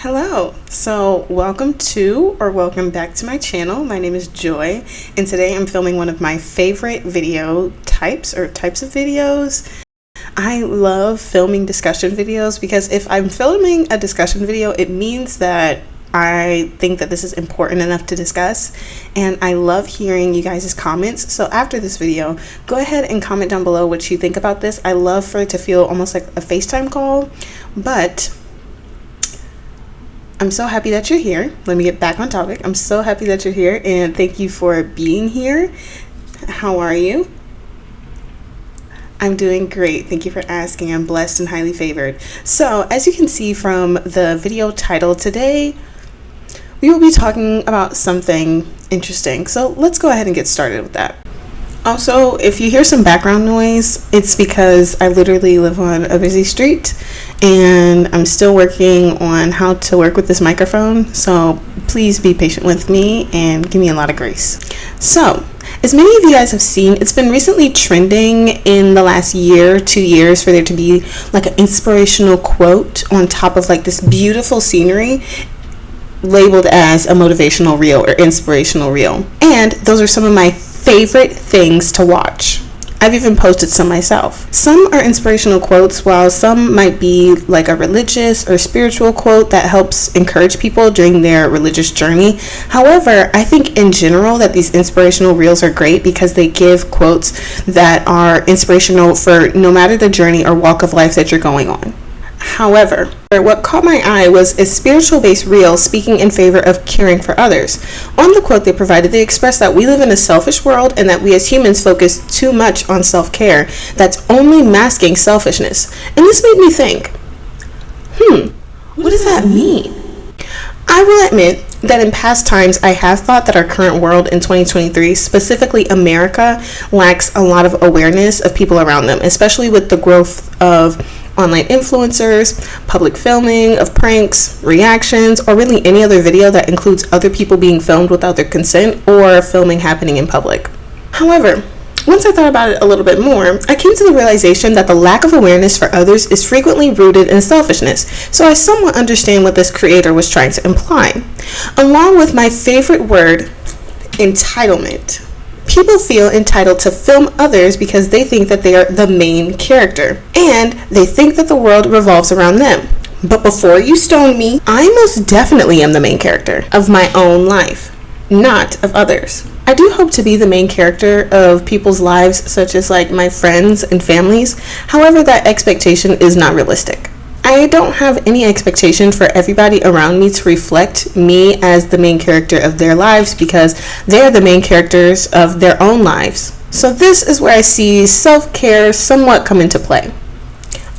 Hello, so welcome back to my channel. My name is Joy, and today I'm filming one of my favorite video types of videos. I love filming discussion videos because if I'm filming a discussion video, it means that I think that this is important enough to discuss, and I love hearing you guys' comments. So after this video, go ahead and comment down below what you think about this. I love for it to feel almost like a FaceTime call, but I'm so happy that you're here. Let me get back on topic. I'm so happy that you're here, and thank you for being here. How are you? I'm doing great. Thank you for asking. I'm blessed and highly favored. So, as you can see from the video title, today we will be talking about something interesting. So, let's go ahead and get started with that. Also, if you hear some background noise, it's because I literally live on a busy street and I'm still working on how to work with this microphone. So please be patient with me and give me a lot of grace. So, as many of you guys have seen, it's been recently trending in the last year, 2 years, for there to be like an inspirational quote on top of like this beautiful scenery labeled as a motivational reel or inspirational reel. And those are some of my favorite things to watch. I've even posted some myself. Some are inspirational quotes, while some might be like a religious or spiritual quote that helps encourage people during their religious journey. However, I think in general that these inspirational reels are great because they give quotes that are inspirational for no matter the journey or walk of life that you're going on. However, what caught my eye was a spiritual-based reel speaking in favor of caring for others. On the quote they provided, they expressed that we live in a selfish world and that we as humans focus too much on self-care that's only masking selfishness. And this made me think, what does that mean? I will admit that in past times I have thought that our current world in 2023, specifically America, lacks a lot of awareness of people around them, especially with the growth of online influencers, public filming of pranks, reactions, or really any other video that includes other people being filmed without their consent or filming happening in public. However, once I thought about it a little bit more, I came to the realization that the lack of awareness for others is frequently rooted in selfishness, so I somewhat understand what this creator was trying to imply. Along with my favorite word, entitlement. People feel entitled to film others because they think that they are the main character, and they think that the world revolves around them. But before you stone me, I most definitely am the main character of my own life, not of others. I do hope to be the main character of people's lives, such as like my friends and families. However, that expectation is not realistic. I don't have any expectation for everybody around me to reflect me as the main character of their lives because they're the main characters of their own lives. So this is where I see self-care somewhat come into play.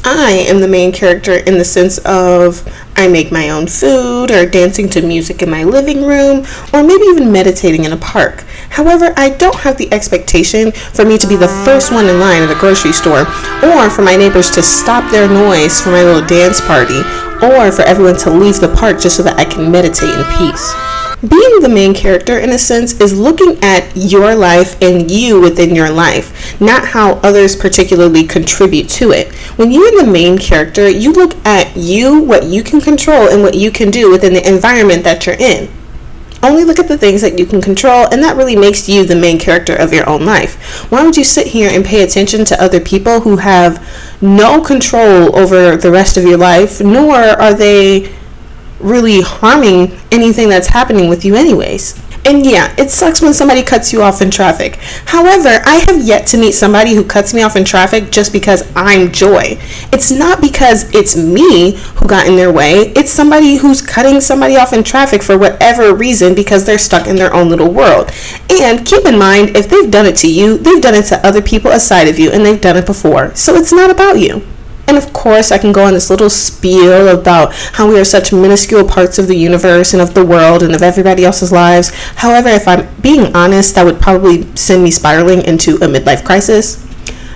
I am the main character in the sense of I make my own food or dancing to music in my living room or maybe even meditating in a park. However, I don't have the expectation for me to be the first one in line at a grocery store or for my neighbors to stop their noise for my little dance party or for everyone to leave the park just so that I can meditate in peace. Being the main character, in a sense, is looking at your life and you within your life, not how others particularly contribute to it. When you're the main character, you look at you, what you can control, and what you can do within the environment that you're in. Only look at the things that you can control, and that really makes you the main character of your own life. Why would you sit here and pay attention to other people who have no control over the rest of your life, nor are they really harming anything that's happening with you anyways? And yeah, it sucks when somebody cuts you off in traffic. However, I have yet to meet somebody who cuts me off in traffic just because I'm Joy. It's not because it's me who got in their way. It's somebody who's cutting somebody off in traffic for whatever reason because they're stuck in their own little world. And keep in mind, if they've done it to you, they've done it to other people aside of you, and they've done it before. So it's not about you. And of course, I can go on this little spiel about how we are such minuscule parts of the universe and of the world and of everybody else's lives. However, if I'm being honest, that would probably send me spiraling into a midlife crisis.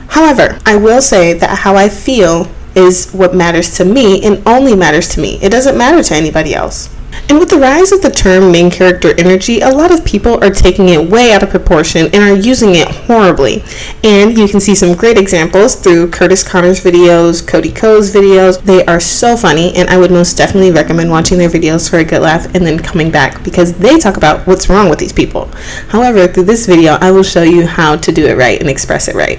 However, I will say that how I feel is what matters to me and only matters to me. It doesn't matter to anybody else. And with the rise of the term main character energy, a lot of people are taking it way out of proportion and are using it horribly. And you can see some great examples through Curtis Connor's videos, Cody Ko's videos. They are so funny, and I would most definitely recommend watching their videos for a good laugh and then coming back, because they talk about what's wrong with these people. However, through this video, I will show you how to do it right and express it right.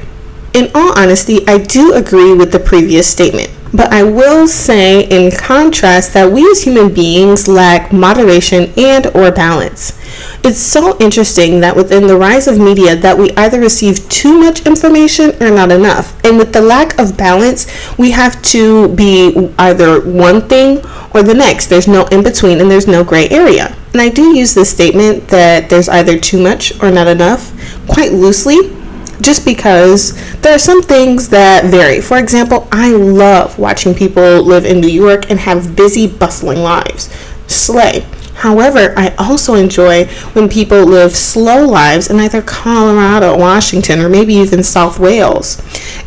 In all honesty, I do agree with the previous statement. But I will say in contrast that we as human beings lack moderation and or balance. It's so interesting that within the rise of media that we either receive too much information or not enough. And with the lack of balance, we have to be either one thing or the next. There's no in between and there's no gray area. And I do use this statement that there's either too much or not enough quite loosely, just because there are some things that vary. For example, I love watching people live in New York and have busy, bustling lives. Slay. However, I also enjoy when people live slow lives in either Colorado, Washington, or maybe even South Wales.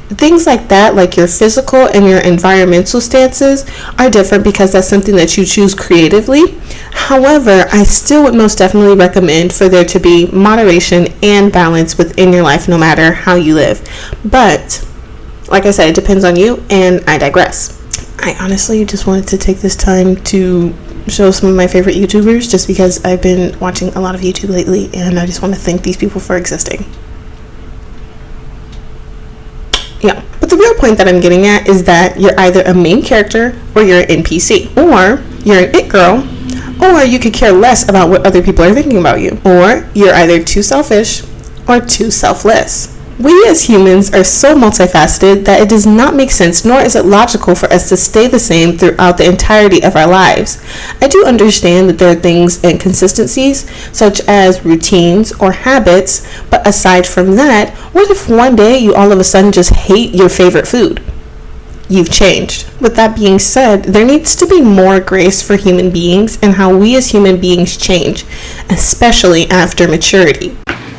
Things like that, like your physical and your environmental stances, are different because that's something that you choose creatively. However, I still would most definitely recommend for there to be moderation and balance within your life, no matter how you live. But, like I said, it depends on you, and I digress. I honestly just wanted to take this time to show some of my favorite YouTubers, just because I've been watching a lot of YouTube lately, and I just want to thank these people for existing. Yeah, but the real point that I'm getting at is that you're either a main character or you're an NPC, or you're an it girl, or you could care less about what other people are thinking about you, or you're either too selfish or too selfless. We as humans are so multifaceted that it does not make sense, nor is it logical for us to stay the same throughout the entirety of our lives. I do understand that there are things and consistencies, such as routines or habits, but aside from that, what if one day you all of a sudden just hate your favorite food? You've changed. With that being said, there needs to be more grace for human beings and how we as human beings change, especially after maturity.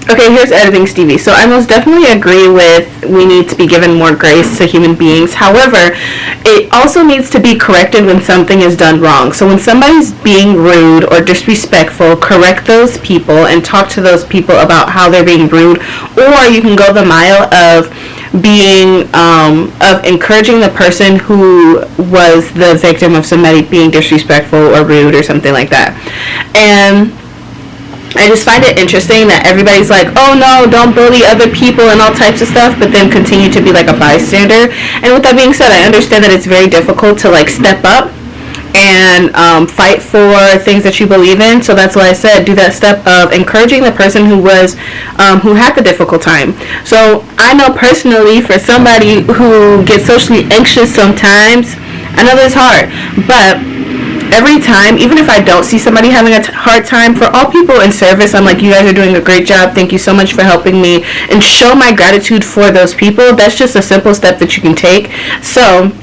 Okay, here's editing Stevie. So I most definitely agree with we need to be given more grace to human beings. However, it also needs to be corrected when something is done wrong. So when somebody's being rude or disrespectful, correct those people and talk to those people about how they're being rude. Or you can go the mile of being of encouraging the person who was the victim of somebody being disrespectful or rude or something like that. And I just find it interesting that everybody's like, oh no, don't bully other people and all types of stuff, but then continue to be like a bystander. And with that being said, I understand that it's very difficult to like step up and fight for things that you believe in. So that's why I said do that step of encouraging the person who was who had the difficult time. So I know personally, for somebody who gets socially anxious sometimes, I know that's hard, but every time, even if I don't see somebody having a hard time, for all people in service, I'm like, you guys are doing a great job. Thank you so much for helping me, and show my gratitude for those people. That's just a simple step that you can take. So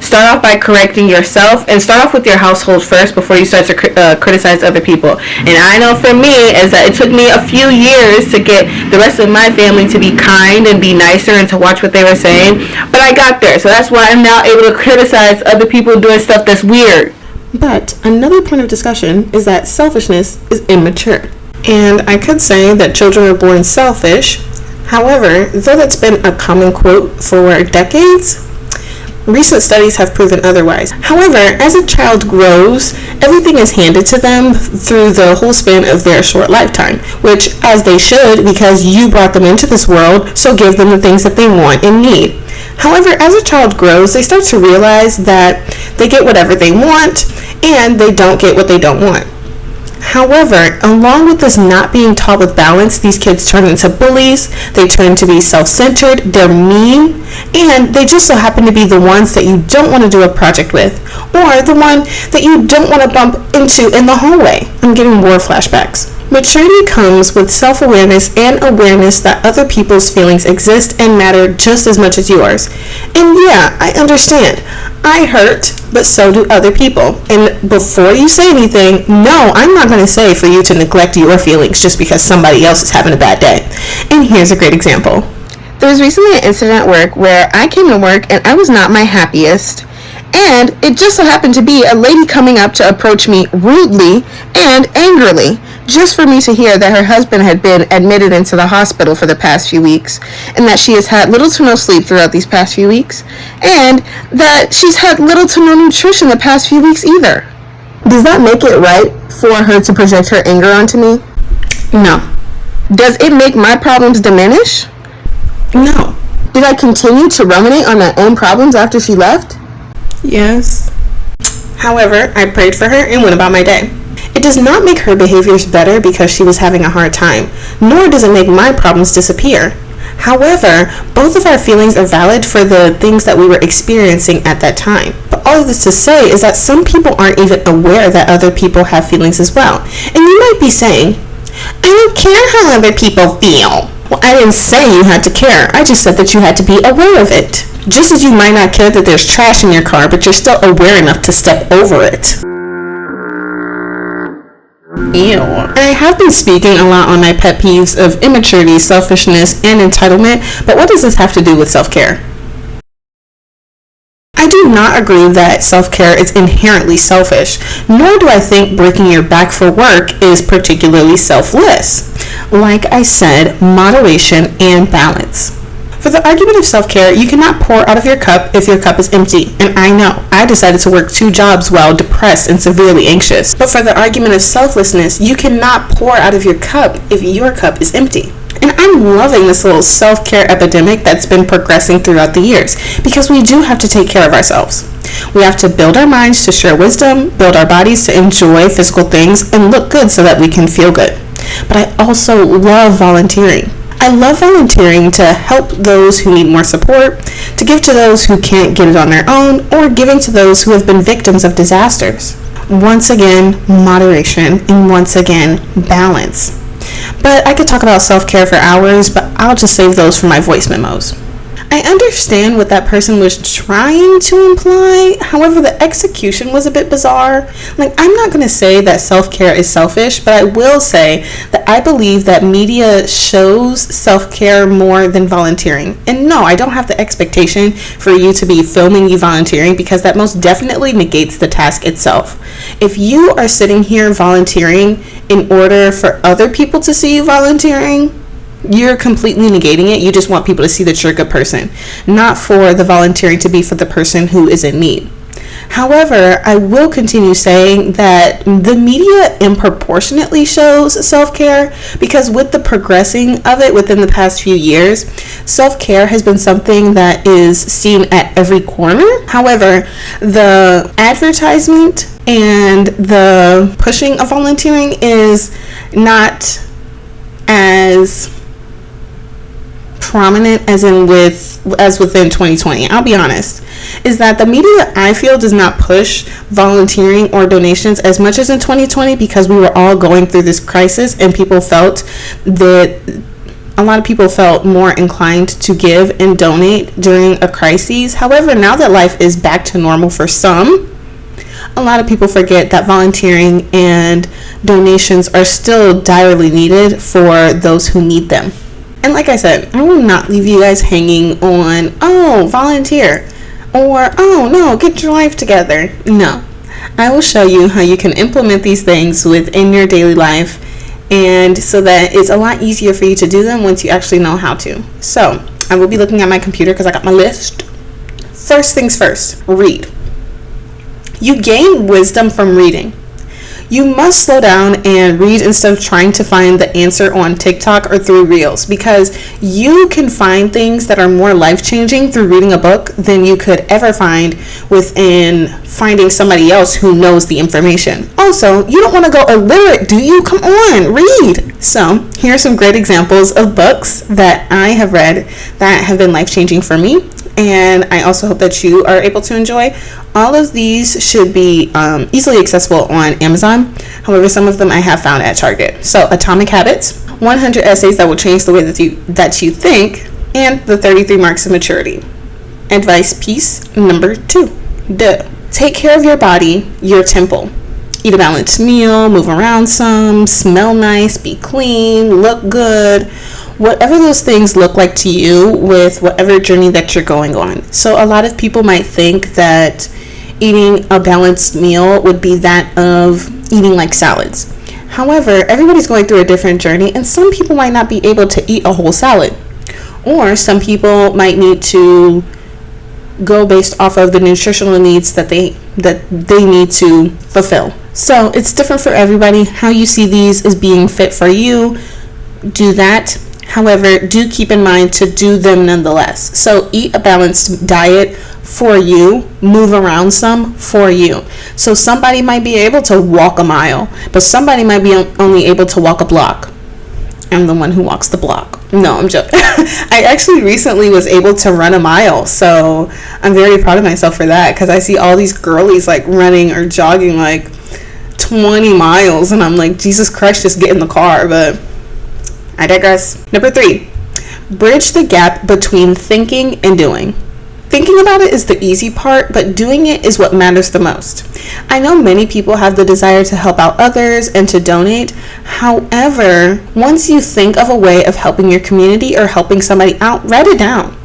start off by correcting yourself, and start off with your household first before you start to criticize other people. And I know for me is that it took me a few years to get the rest of my family to be kind and be nicer and to watch what they were saying, but I got there. So that's why I'm now able to criticize other people doing stuff that's weird. But another point of discussion is that selfishness is immature. And I could say that children are born selfish. However, though that's been a common quote for decades, recent studies have proven otherwise. However, as a child grows, everything is handed to them through the whole span of their short lifetime, which, as they should, because you brought them into this world, so give them the things that they want and need. However, as a child grows, they start to realize that they get whatever they want and they don't get what they don't want. However, along with this not being taught with balance, these kids turn into bullies, they turn to be self-centered, they're mean, and they just so happen to be the ones that you don't want to do a project with, or the one that you don't want to bump into in the hallway. I'm getting war flashbacks. Maturity comes with self-awareness and awareness that other people's feelings exist and matter just as much as yours. And yeah, I understand. I hurt, but so do other people. And before you say anything, no, I'm not going to say for you to neglect your feelings just because somebody else is having a bad day. And here's a great example. There was recently an incident at work where I came to work and I was not my happiest. And it just so happened to be a lady coming up to approach me rudely and angrily, just for me to hear that her husband had been admitted into the hospital for the past few weeks, and that she has had little to no sleep throughout these past few weeks, and that she's had little to no nutrition the past few weeks either. Does that make it right for her to project her anger onto me? No. Does it make my problems diminish? No. Did I continue to ruminate on my own problems after she left? Yes. However, I prayed for her and went about my day. It does not make her behaviors better because she was having a hard time, nor does it make my problems disappear. However, both of our feelings are valid for the things that we were experiencing at that time. But all of this to say is that some people aren't even aware that other people have feelings as well. And you might be saying, I don't care how other people feel. Well, I didn't say you had to care. I just said that you had to be aware of it. Just as you might not care that there's trash in your car, but you're still aware enough to step over it. Ew. I have been speaking a lot on my pet peeves of immaturity, selfishness, and entitlement, but what does this have to do with self-care? I do not agree that self-care is inherently selfish, nor do I think breaking your back for work is particularly selfless. Like I said, moderation and balance. For the argument of self-care, you cannot pour out of your cup if your cup is empty. And I know, I decided to work 2 jobs while depressed and severely anxious. But for the argument of selflessness, you cannot pour out of your cup if your cup is empty. And I'm loving this little self-care epidemic that's been progressing throughout the years, because we do have to take care of ourselves. We have to build our minds to share wisdom, build our bodies to enjoy physical things, and look good so that we can feel good. But I also love volunteering. I love volunteering to help those who need more support, to give to those who can't get it on their own, or giving to those who have been victims of disasters. Once again, moderation, and once again, balance. But I could talk about self-care for hours, but I'll just save those for my voice memos. I understand what that person was trying to imply. However, the execution was a bit bizarre. I'm not going to say that self-care is selfish, but I will say that I believe that media shows self-care more than volunteering. And no, I don't have the expectation for you to be filming you volunteering, because that most definitely negates the task itself. If you are sitting here volunteering in order for other people to see you volunteering, you're completely negating it. You just want people to see that you're a good person, not for the volunteering to be for the person who is in need. However, I will continue saying that the media disproportionately shows self-care, because with the progressing of it within the past few years, self-care has been something that is seen at every corner. However, the advertisement and the pushing of volunteering is not as prominent as within 2020. I'll be honest, is that the media, I feel, does not push volunteering or donations as much as in 2020, because we were all going through this crisis and people felt that a lot of people felt more inclined to give and donate during a crisis. However, now that life is back to normal for some, a lot of people forget that volunteering and donations are still direly needed for those who need them. And like I said, I will not leave you guys hanging on, oh, volunteer, or, oh, no, get your life together. No, I will show you how you can implement these things within your daily life, and so that it's a lot easier for you to do them once you actually know how to. So I will be looking at my computer because I got my list. First things first, read. You gain wisdom from reading. You must slow down and read instead of trying to find the answer on TikTok or through Reels, because you can find things that are more life-changing through reading a book than you could ever find within finding somebody else who knows the information. Also, you don't want to go illiterate, do you? Come on, read. So here are some great examples of books that I have read that have been life-changing for me, and I also hope that you are able to enjoy. All of these should be easily accessible on Amazon. However, some of them I have found at Target. So, Atomic Habits, 100 Essays That Will Change the Way that you think, and the 33 Marks of Maturity. Advice piece number 2. Take care of your body, your temple. Eat a balanced meal, move around some, smell nice, be clean, look good. Whatever those things look like to you with whatever journey that you're going on. So a lot of people might think that eating a balanced meal would be that of eating like salads. However, everybody's going through a different journey, and some people might not be able to eat a whole salad, or some people might need to go based off of the nutritional needs that they need to fulfill. So it's different for everybody. How you see these as being fit for you, do that. However, do keep in mind to do them nonetheless. So eat a balanced diet for you, move around some for you. So somebody might be able to walk a mile, but somebody might be only able to walk a block. I'm the one who walks the block. No, I'm joking. I actually recently was able to run a mile, so I'm very proud of myself for that, because I see all these girlies like running or jogging like 20 miles, and I'm like, Jesus Christ, just get in the car. But I digress. Number 3, bridge the gap between thinking and doing. Thinking about it is the easy part, but doing it is what matters the most. I know many people have the desire to help out others and to donate. However, once you think of a way of helping your community or helping somebody out, write it down.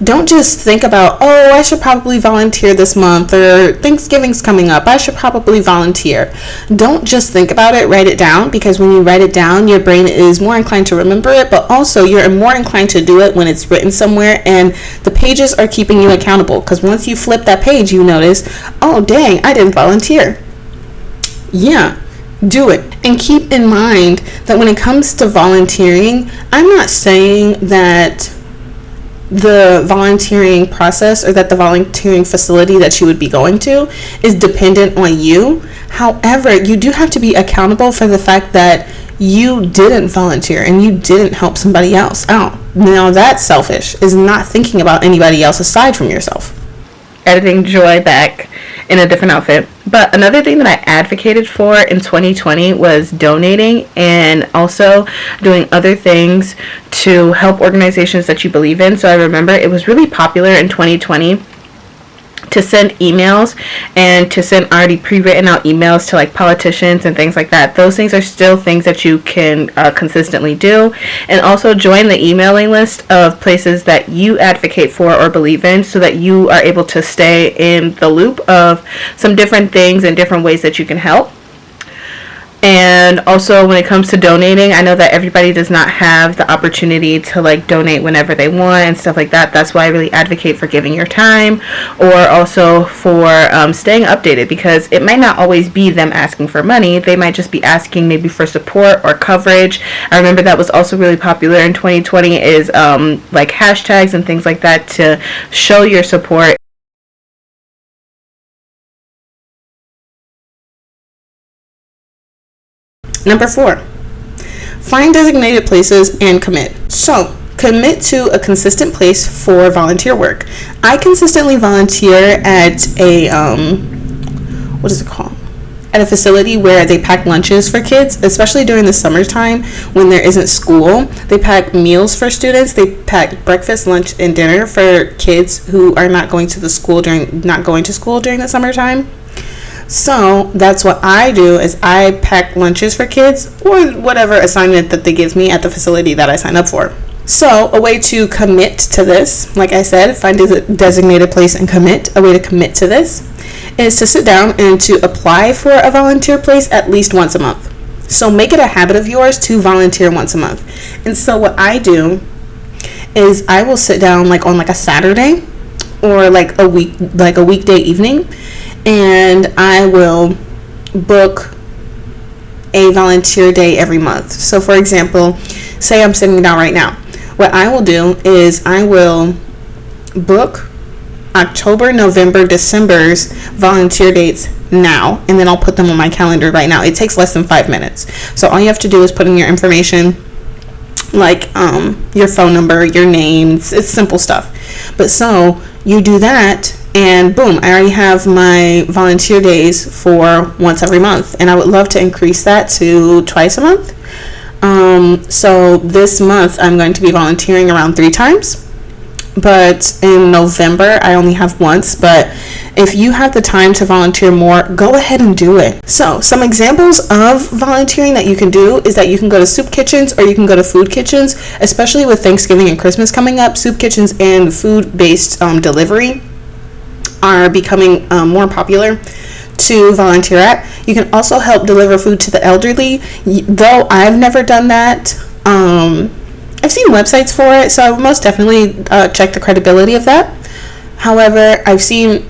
Don't just think about, oh, I should probably volunteer this month, or Thanksgiving's coming up, I should probably volunteer. Don't just think about it, write it down, because when you write it down, your brain is more inclined to remember it, but also you're more inclined to do it when it's written somewhere, and the pages are keeping you accountable, because once you flip that page, you notice, oh, dang, I didn't volunteer. Yeah. Do it. And keep in mind that when it comes to volunteering, I'm not saying that the volunteering process or that the volunteering facility that you would be going to is dependent on you. However, you do have to be accountable for the fact that you didn't volunteer and you didn't help somebody else out. Now that's selfish, is not thinking about anybody else aside from yourself. Editing Joy back in a different outfit. But another thing that I advocated for in 2020 was donating and also doing other things to help organizations that you believe in. So I remember it was really popular in 2020 to send emails and to send already pre-written out emails to like politicians and things like that. Those things are still things that you can consistently do, and also join the emailing list of places that you advocate for or believe in, so that you are able to stay in the loop of some different things and different ways that you can help. And also when it comes to donating, I know that everybody does not have the opportunity to like donate whenever they want and stuff like that. That's why I really advocate for giving your time, or also for staying updated, because it might not always be them asking for money. They might just be asking maybe for support or coverage. I remember that was also really popular in 2020 is like hashtags and things like that to show your support. Number 4, find designated places and commit. So, commit to a consistent place for volunteer work. I consistently volunteer at a, what is it called? At a facility where they pack lunches for kids, especially during the summertime when there isn't school. They pack meals for students. They pack breakfast, lunch, and dinner for kids who are not going to school during the summertime. So that's what I do, is I pack lunches for kids or whatever assignment that they give me at the facility that I sign up for. So a way to commit to this, like I said, find a designated place and commit. A way to commit to this is to sit down and to apply for a volunteer place at least once a month. So make it a habit of yours to volunteer once a month. And so what I do is I will sit down like on like a Saturday or like a weekday evening, and I will book a volunteer day every month. So for example, say I'm sitting down right now. What I will do is I will book October, November, December's volunteer dates now, and then I'll put them on my calendar right now. It takes less than 5 minutes. So all you have to do is put in your information, like your phone number, your name. It's simple stuff. But so you do that, and boom, I already have my volunteer days for once every month, and I would love to increase that to twice a month. So this month I'm going to be volunteering around 3 times, but in November I only have once. But if you have the time to volunteer more, go ahead and do it. So some examples of volunteering that you can do is that you can go to soup kitchens or you can go to food kitchens, especially with Thanksgiving and Christmas coming up. Soup kitchens and food-based delivery are becoming more popular to volunteer at. You can also help deliver food to the elderly, though I've never done that. I've seen websites for it, so I would most definitely check the credibility of that. However, I've seen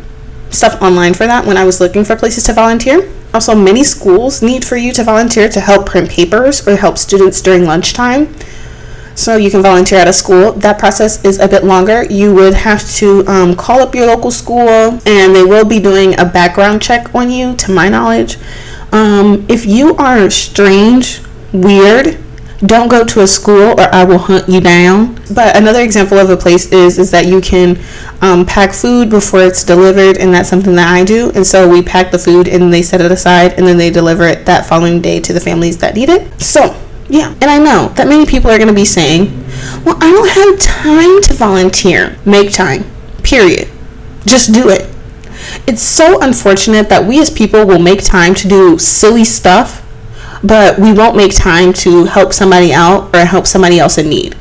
stuff online for that when I was looking for places to volunteer. Also, many schools need for you to volunteer to help print papers or help students during lunchtime. So you can volunteer at a school. That process is a bit longer. You would have to call up your local school, and they will be doing a background check on you, to my knowledge. If you are strange, weird, don't go to a school or I will hunt you down. But another example of a place is that you can pack food before it's delivered, and that's something that I do. And so we pack the food and they set it aside, and then they deliver it that following day to the families that need it. So yeah, and I know that many people are going to be saying, well, I don't have time to volunteer. Make time, period. Just do it. It's so unfortunate that we as people will make time to do silly stuff, but we won't make time to help somebody out or help somebody else in need.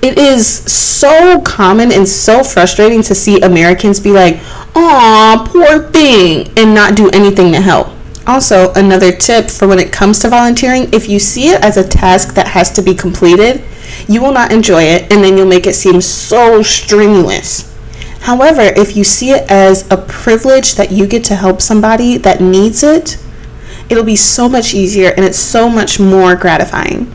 It is so common and so frustrating to see Americans be like, aw, poor thing, and not do anything to help. Also, another tip for when it comes to volunteering, if you see it as a task that has to be completed, you will not enjoy it, and then you'll make it seem so strenuous. However, if you see it as a privilege that you get to help somebody that needs it, it'll be so much easier and it's so much more gratifying.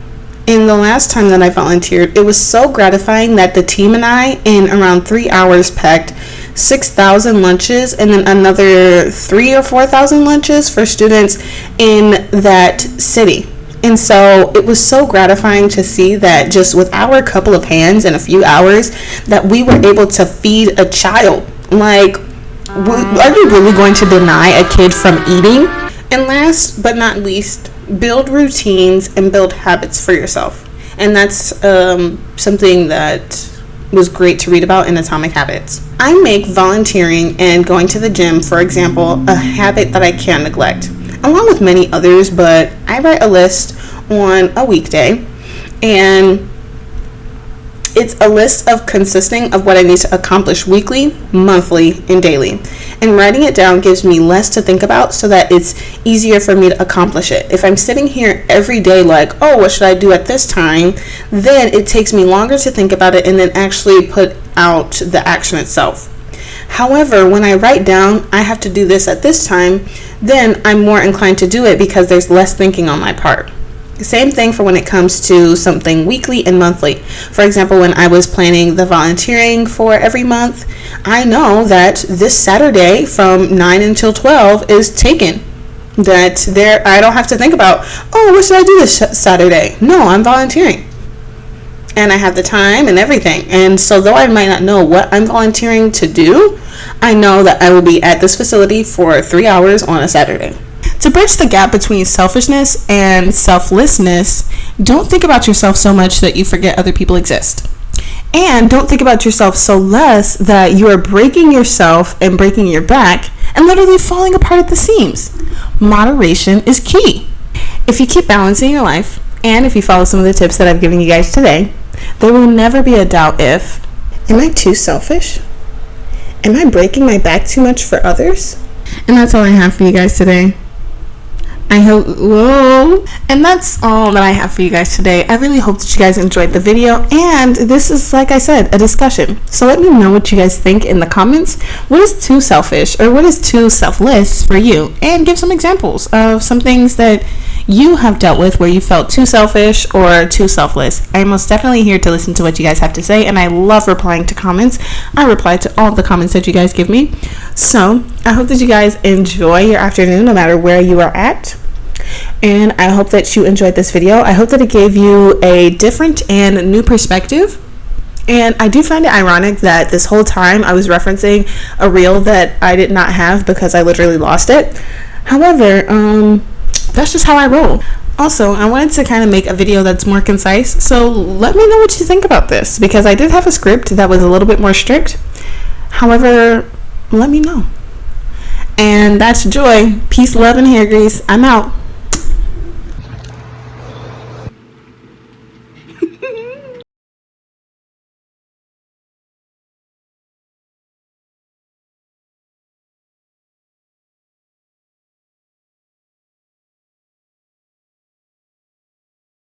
And the last time that I volunteered, it was so gratifying that the team and I, in around 3 hours, packed 6,000 lunches and then another 3,000 or 4,000 lunches for students in that city. And so it was so gratifying to see that just with our couple of hands in a few hours that we were able to feed a child. Like, are you really going to deny a kid from eating? And last but not least, build routines and build habits for yourself. And that's something that was great to read about in Atomic Habits. I make volunteering and going to the gym, for example, a habit that I can't neglect, along with many others, but I write a list on a weekday, and it's a list consisting of what I need to accomplish weekly, monthly, and daily. And writing it down gives me less to think about so that it's easier for me to accomplish it. If I'm sitting here every day like, oh, what should I do at this time? Then it takes me longer to think about it and then actually put out the action itself. However, when I write down, I have to do this at this time, then I'm more inclined to do it because there's less thinking on my part. Same thing for when it comes to something weekly and monthly. For example, when I was planning the volunteering for every month, I know that this Saturday from 9 until 12 is taken. I don't have to think about, oh, what should I do this Saturday? No, I'm volunteering. And I have the time and everything. And so though I might not know what I'm volunteering to do, I know that I will be at this facility for 3 hours on a Saturday. To bridge the gap between selfishness and selflessness, don't think about yourself so much that you forget other people exist. And don't think about yourself so less that you are breaking yourself and breaking your back and literally falling apart at the seams. Moderation is key. If you keep balancing your life, and if you follow some of the tips that I've given you guys today, there will never be a doubt if, am I too selfish? Am I breaking my back too much for others? And that's all I have for you guys today. And that's all that I have for you guys today. I really hope that you guys enjoyed the video, and this is, like I said, a discussion. So let me know what you guys think in the comments. What is too selfish or what is too selfless for you? And give some examples of some things that you have dealt with where you felt too selfish or too selfless. I'm most definitely here to listen to what you guys have to say, and I love replying to comments. I reply to all the comments that you guys give me. So I hope that you guys enjoy your afternoon no matter where you are at. And I hope that you enjoyed this video. I hope that it gave you a different and new perspective. And I do find it ironic that this whole time I was referencing a reel that I did not have because I literally lost it. However, that's just how I roll. Also, I wanted to kind of make a video that's more concise, so let me know what you think about this, because I did have a script that was a little bit more strict. However, let me know. And that's Joy. Peace, love, and hair grease. I'm out.